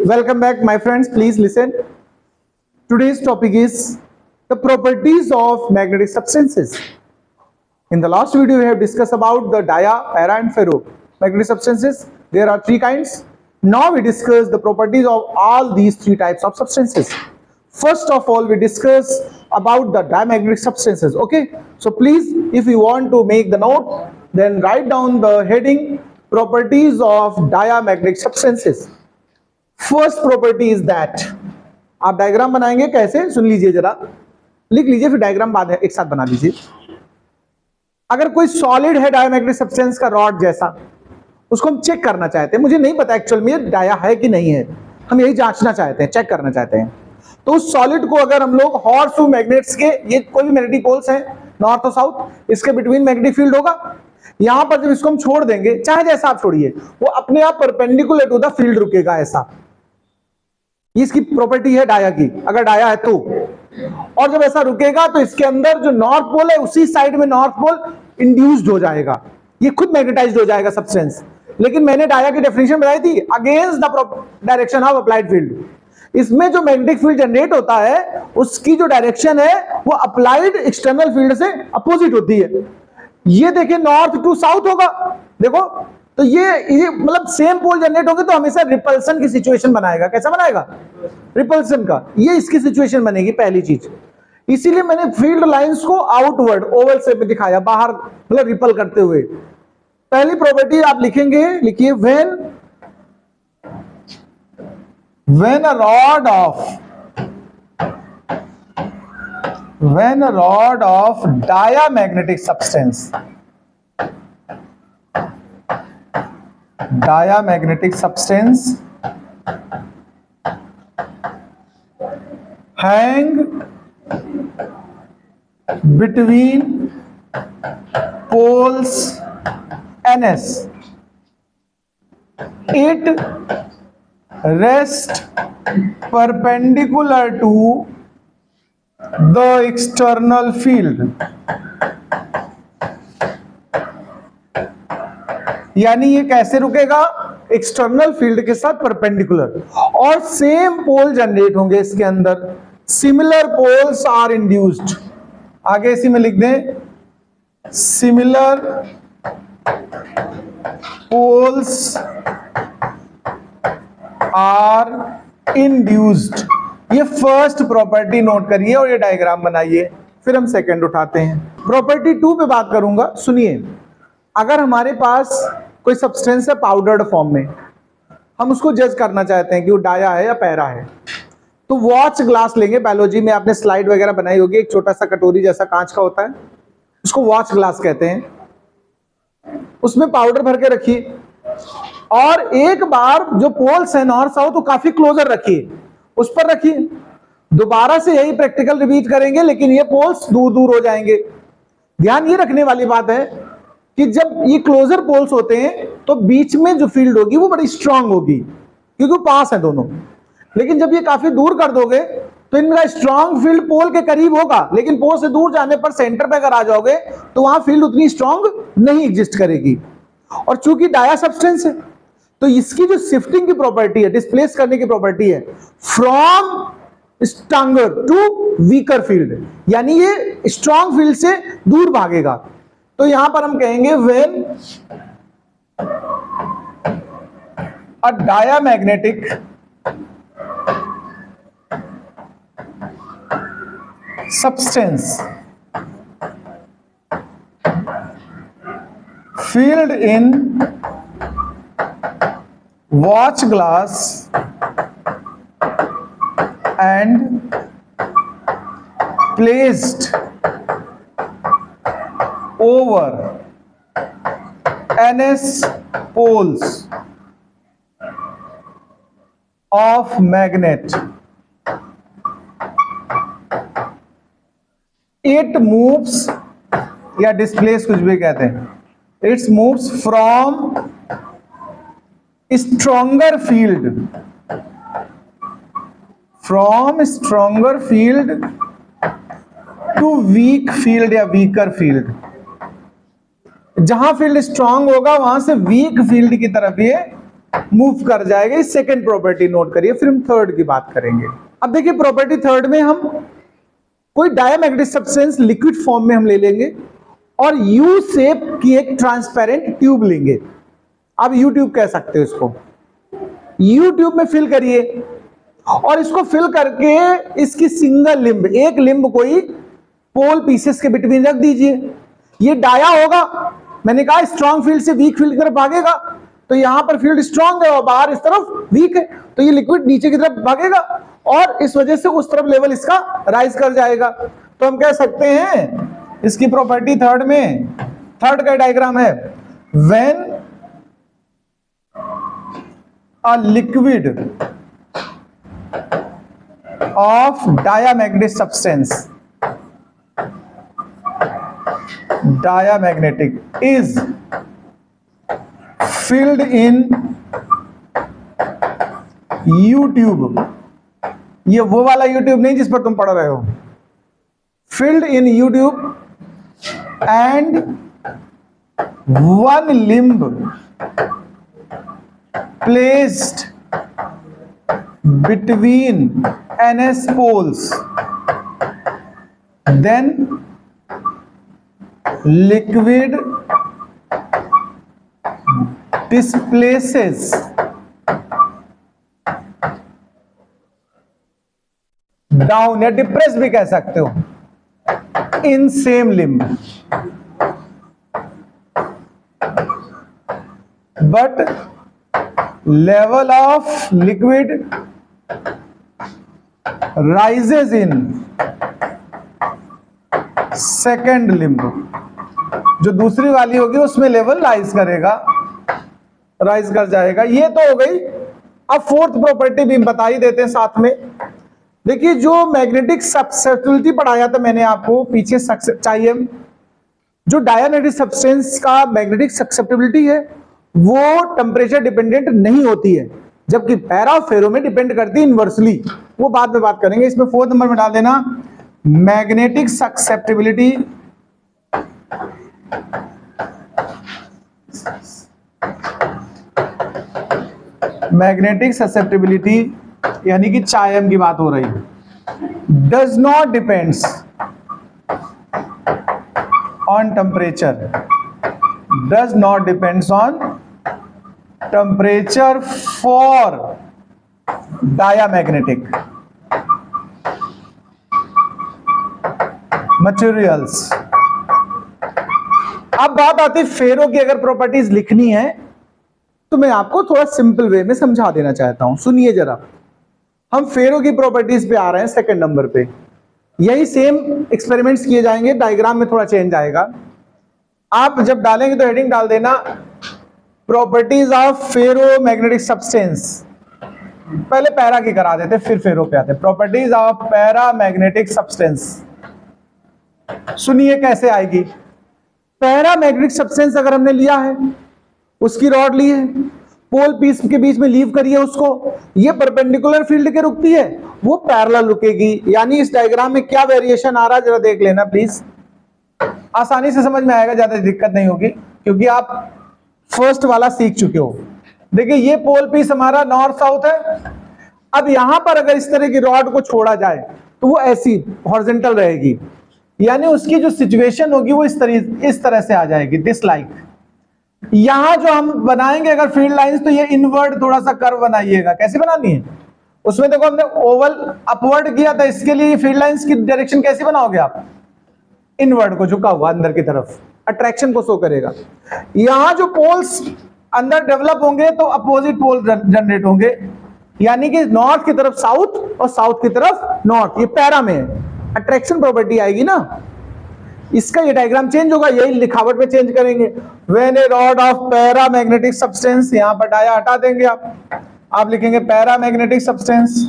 Welcome back, my friends. Please listen. Today's topic is the properties of magnetic substances. In the last video, we have discussed about the dia, para, and ferro magnetic substances. There are three kinds. Now we discuss the properties of all these three types of substances. First of all, we discuss about the diamagnetic substances. Okay, so please, if you want to make the note, then write down the heading properties of diamagnetic substances. First property is that, आप diagram बनाएंगे कैसे, सुन लीजिए जरा, लिख लीजिए, फिर diagram बाद एक साथ बना लीजिए। अगर कोई सॉलिड है डायमैग्नेटिक सब्सटेंस का रॉड जैसा, उसको हम चेक करना चाहते हैं, मुझे नहीं पता एक्चुअल में डाया है कि नहीं है, हम यही जांचना चाहते हैं, चेक करना चाहते हैं। तो उस सॉलिड को अगर हम लोग हॉर्सशू मैग्नेट्स के, ये कोई भी मैग्नेटिक पोल्स हैं नॉर्थ और साउथ, इसके बिटवीन मैग्नेटिक फील्ड होगा। यहां पर जब इसको हम छोड़ देंगे, चाहे जैसा आप छोड़िए, वो अपने आप परपेंडिकुलर टू द फील्ड रुकेगा ऐसा। इसकी प्रॉपर्टी है डाया की, अगर डाया है तो। और जब ऐसा रुकेगा तो इसके अंदर जो नॉर्थ पोल है उसी साइड में नॉर्थ पोल इंड्यूस्ड हो जाएगा, ये खुद मैग्नेटाइज्ड हो जाएगा सब्सटेंस। लेकिन मैंने डाया की डेफिनेशन बताई थी, against the direction of applied field. इसमें जो मैग्नेटिक फील्ड जनरेट होता है उसकी जो डायरेक्शन है वो अप्लाइड एक्सटर्नल फील्ड से अपोजिट होती है। ये देखिए नॉर्थ टू साउथ होगा, देखो तो ये मतलब सेम पोल जनरेट होंगे तो हमेशा रिपल्सन की सिचुएशन बनाएगा। कैसा बनाएगा? रिपल्सन का, ये इसकी सिचुएशन बनेगी पहली चीज। इसीलिए मैंने फील्ड लाइंस को आउटवर्ड ओवल शेप में दिखाया, बाहर मतलब रिपल करते हुए। पहली प्रॉपर्टी आप लिखेंगे, लिखिए when a rod of diamagnetic substance hang between poles ns, it rests perpendicular to the external field। यानी ये कैसे रुकेगा? एक्सटर्नल फील्ड के साथ परपेंडिकुलर, और सेम पोल जनरेट होंगे इसके अंदर, सिमिलर पोल्स आर इंड्यूस्ड। आगे इसी में लिख दें, सिमिलर पोल्स आर इंड्यूस्ड। ये फर्स्ट प्रॉपर्टी नोट करिए और ये डायग्राम बनाइए, फिर हम सेकंड उठाते हैं। प्रॉपर्टी 2 पे बात करूंगा, सुनिए। अगर हमारे पास कोई सब्सटेंस है पाउडर्ड फॉर्म में, हम उसको जज करना चाहते हैं कि वो डाया है या पैरा है, तो वॉच ग्लास लेंगे। बायोलॉजी में आपने स्लाइड वगैरह बनाई होगी, एक छोटा सा कटोरी जैसा कांच का होता है, उसको वॉच ग्लास कहते हैं। उसमें पाउडर भर के रखिए और एक बार जो पोल्स है नॉर्थ साउथ वो काफी क्लोजर रखिए, उस पर रखिए। दोबारा से यही प्रैक्टिकल रिपीट करेंगे, लेकिन ये पोल्स दूर दूर हो जाएंगे। ध्यान ये रखने वाली बात है कि जब ये क्लोजर पोल्स होते हैं तो बीच में जो फील्ड होगी वो बड़ी स्ट्रांग होगी, क्योंकि वो पास है दोनों। लेकिन जब ये काफी दूर कर दोगे तो इनका स्ट्रांग फील्ड पोल के करीब होगा, लेकिन पोल से दूर जाने पर सेंटर पे अगर आ जाओगे तो वहां फील्ड उतनी स्ट्रांग नहीं एग्जिस्ट करेगी। और चूंकि डाया सब्सटेंस है तो इसकी जो शिफ्टिंग की प्रॉपर्टी है, डिस्प्लेस करने की प्रॉपर्टी है, from stronger to weaker field, यानी ये स्ट्रांग फील्ड से दूर भागेगा। तो यहां पर हम कहेंगे when a diamagnetic substance filled in watch glass and placed over ns poles of magnet, it moves या डिस्प्लेस कुछ भी कहते हैं, it's moves from stronger field, from stronger field to weak field या वीकर फील्ड। जहां field strong होगा वहां से वीक फील्ड की तरफ ये मूव कर जाएगा। ये सेकेंड प्रॉपर्टी नोट करिए, फिर हम थर्ड की बात करेंगे। अब देखिए प्रॉपर्टी थर्ड में हम कोई डायमैग्नेटिक सब्सटेंस लिक्विड फॉर्म में हम ले लेंगे और यू शेप की एक ट्रांसपेरेंट ट्यूब लेंगे। आप यू ट्यूब कह सकते हो इसको। यू ट्यूब में फिल करिए और इसको फिल करके इसकी सिंगल लिंब, एक लिंब कोई पोल पीसेस के बिटवीन रख दीजिए। ये डाया होगा, मैंने कहा स्ट्रॉन्ग फील्ड से वीक फील्ड की तरफ भागेगा, तो यहां पर फील्ड स्ट्रॉन्ग है और बाहर इस तरफ वीक है, तो ये लिक्विड नीचे की तरफ भागेगा और इस वजह से उस तरफ लेवल इसका राइज कर जाएगा। तो हम कह सकते हैं इसकी प्रॉपर्टी थर्ड में, थर्ड का डायग्राम है, when a liquid of diamagnetic substance, diamagnetic, is filled in U-tube, ये वो वाला U-tube नहीं जिस पर तुम पढ़ रहे हो, filled in U-tube and one limb placed between NS poles, then liquid displaces down, या डिप्रेस भी कह सकते हो, in same limb, but level of liquid rises in second limb, जो दूसरी वाली होगी उसमें लेवल राइज करेगा, राइज कर जाएगा। ये तो हो गई। अब फोर्थ प्रॉपर्टी भी बता ही देते हैं साथ में। देखिए जो मैग्नेटिक सब्सटेबिलिटी पढ़ाया था मैंने आपको पीछे चाहिए, जो डायमैग्नेटिक सब्सटेंस का मैग्नेटिक सब्सटेबिलिटी है वो टेम्परेचर डिपेंडेंट नहीं होती है, जबकि पैरा फेरो में डिपेंड करती है इनवर्सली, वो बाद में बात करेंगे। इसमें फोर्थ नंबर में डाल देना मैग्नेटिक ससेप्टिबिलिटी, मैग्नेटिक ससेप्टिबिलिटी यानी कि चायम की बात हो रही, does not depends on temperature, does not depends on temperature for diamagnetic materials. अब बात आती है फेरो की, अगर प्रॉपर्टीज लिखनी है तो मैं आपको थोड़ा सिंपल वे में समझा देना चाहता हूं, सुनिए जरा। हम फेरो की प्रॉपर्टीज पे आ रहे हैं सेकंड नंबर पे। यही सेम एक्सपेरिमेंट्स किए जाएंगे, डायग्राम में थोड़ा चेंज आएगा। आप जब डालेंगे तो हेडिंग डाल देना properties of ferro magnetic substance. पहले पैरा की करा देते फिर फेरो पे आते। Properties of para magnetic substance, सुनिए कैसे आएगी। पैरा मैग्नेटिक सब्सटेंस अगर हमने लिया है, उसकी रॉड ली है, पोल पीस के बीच में लीव करिए उसको, ये परपेंडिकुलर फील्ड के रुकती है, वो पैरेलल रुकेगी। यानी इस डायग्राम में क्या वेरिएशन आ रहा है जरा देख लेना प्लीज, आसानी से समझ में आएगा, ज्यादा दिक्कत नहीं होगी क्योंकि आप फर्स्ट वाला सीख चुके हो। देखिए ये पोल पीस हमारा नॉर्थ साउथ है। अब यहां पर अगर इस तरह की रॉड को छोड़ा जाए तो वो ऐसी हॉरिजॉन्टल रहेगी, यानी उसकी जो सिचुएशन होगी वो इस तरह से आ जाएगी, दिस लाइक। यहां जो हम बनाएंगे अगर फील्ड लाइंस, तो ये इनवर्ड थोड़ा सा कर्व बनाइएगा। कैसे बनानी है, उसमें देखो हमने ओवल अपवर्ड किया था, इसके लिए फील्ड लाइंस की डायरेक्शन कैसे बनाओगे आप, इनवर्ड को झुका हुआ अंदर की तरफ, अट्रैक्शन को शो करेगा। यहां जो पोल्स अंदर डेवलप होंगे तो अपोजिट पोल जनरेट होंगे, यानी कि नॉर्थ की तरफ साउथ और साउथ की तरफ नॉर्थ। ये पैरा में अट्रैक्शन प्रॉपर्टी आएगी ना, इसका ये डायग्राम चेंज होगा, यही लिखावट में चेंज करेंगे। When a rod of para magnetic substance, यहां पर डाया हटा देंगे आप लिखेंगे para magnetic substance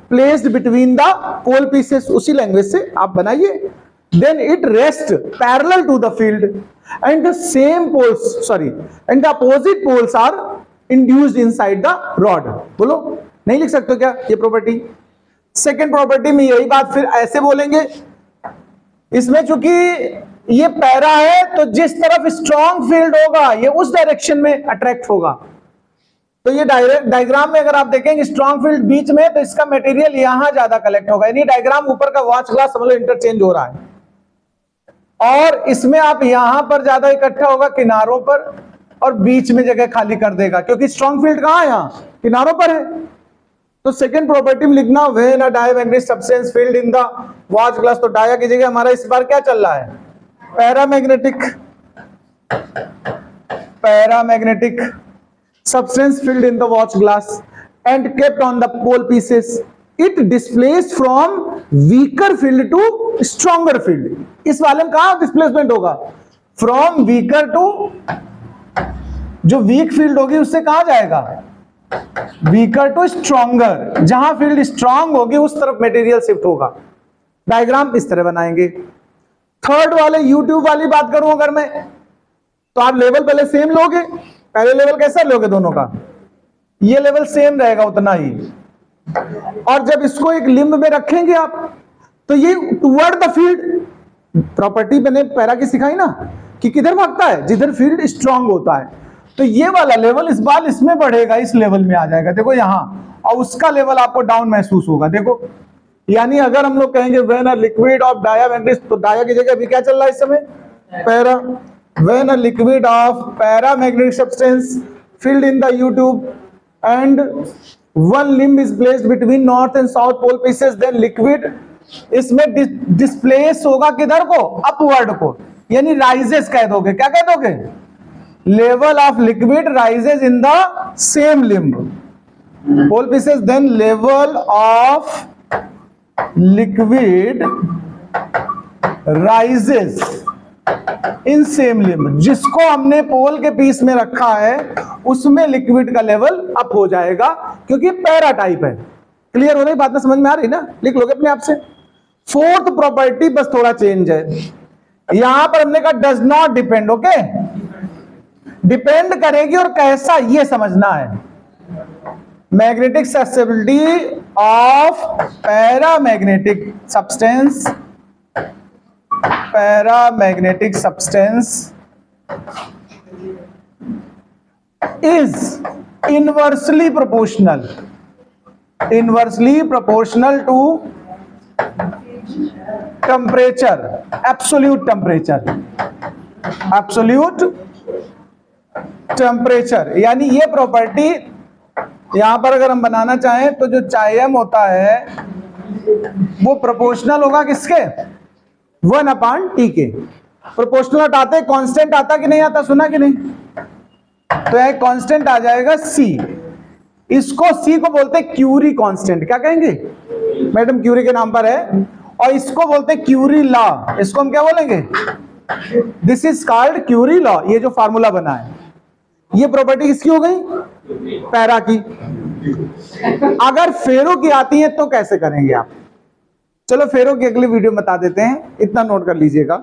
placed between the pole pieces, उसी लैंग्वेज से आप बनाइए। then it rests parallel to the field and the same poles, and the opposite poles are induced inside the rod। बोलो, नहीं लिख सकते क्या ये प्रॉपर्टी? सेकेंड प्रॉपर्टी में यही बात फिर ऐसे बोलेंगे, इसमें चूंकि ये पैरा है तो जिस तरफ स्ट्रॉन्ग फील्ड होगा ये उस डायरेक्शन में अट्रैक्ट होगा, तो ये डायग्राम में अगर आप देखेंगे स्ट्रॉन्ग फील्ड बीच में, तो इसका मटेरियल यहां ज्यादा कलेक्ट होगा, यानी डायग्राम ऊपर का वॉच ग्लास समझ लो इंटरचेंज हो रहा है, और इसमें आप यहां पर ज्यादा इकट्ठा होगा किनारों पर, और बीच में जगह खाली कर देगा, क्योंकि स्ट्रॉन्ग फील्ड कहां है, यहां किनारों पर है। तो सेकंड प्रॉपर्टी में लिखना when a diamagnetic substance field in the watch glass, तो डाया की जगह हमारा इस बार क्या चल रहा है, paramagnetic substance filled in the watch glass and kept on the pole pieces. It displaced from weaker field to stronger field. इस वाले में कहां डिस्प्लेसमेंट होगा, from weaker to, जो वीक फील्ड होगी उससे कहां जाएगा, weaker to stronger, जहां फील्ड स्ट्रांग होगी उस तरफ मटेरियल शिफ्ट होगा। डायग्राम इस तरह बनाएंगे। थर्ड वाले यूट्यूब वाली बात करूं अगर मैं, तो आप लेवल पहले सेम लोगे, पहले लेवल कैसा लोगे दोनों का, ये लेवल सेम रहेगा उतना ही, और जब इसको एक लिंब में रखेंगे आप, तो ये टुवर्ड द फील्ड, प्रॉपर्टी मैंने पैरा की सिखाई ना कि किधर भागता है, जिधर फील्ड स्ट्रांग होता है, तो ये वाला लेवल इस बार इसमें बढ़ेगा, इस लेवल में आ जाएगा, देखो यहां, और उसका लेवल आपको डाउन महसूस होगा, देखो। यानी अगर हम लोग कहेंगे when a liquid of diamagnetic, तो डाया की जगह अभी क्या चल रहा है इस समय, para. When a liquid of paramagnetic substance filled in the U-tube and one limb is placed between north and south pole pieces, then liquid इसमें डिस्प्लेस होगा किधर को, अपवर्ड को, यानी राइजेस कह दोगे, क्या कह दोगे, level of liquid rises in the same limb pole pieces, then level of liquid rises in same limb, जिसको हमने पोल के पीस में रखा है उसमें लिक्विड का लेवल अप हो जाएगा, क्योंकि पैरा टाइप है। क्लियर हो रही बात, में समझ में आ रही ना, लिख लोगे अपने आप से। फोर्थ प्रॉपर्टी बस थोड़ा चेंज है, यहां पर हमने कहा does not depend, okay, depend करेगी और कैसा ये समझना है। Magnetic susceptibility of paramagnetic substance, paramagnetic substance is inversely proportional to temperature, absolute temperature। यानी ये प्रॉपर्टी यहां पर अगर हम बनाना चाहें तो जो चायम होता है वो प्रोपोर्शनल होगा किसके, 1/T के। प्रोपोर्शनल हटाते कांस्टेंट आता कि नहीं आता, सुना कि नहीं, तो यह कांस्टेंट आ जाएगा C, इसको C को बोलते हैं क्यूरी कांस्टेंट, क्या कहेंगे मैडम, क्यूरी के नाम पर है, और इसको बोलते हैं क्यूरी लॉ, इसको हम क्या बोलेंगे, this is called Curie law. ये जो फार्मूला बना है, ये प्रॉपर्टी किसकी हो गई, पैरा की। अगर फेरो की आती है तो कैसे करेंगे आप, चलो फेरो की अगली वीडियो में बता देते हैं, इतना नोट कर लीजिएगा।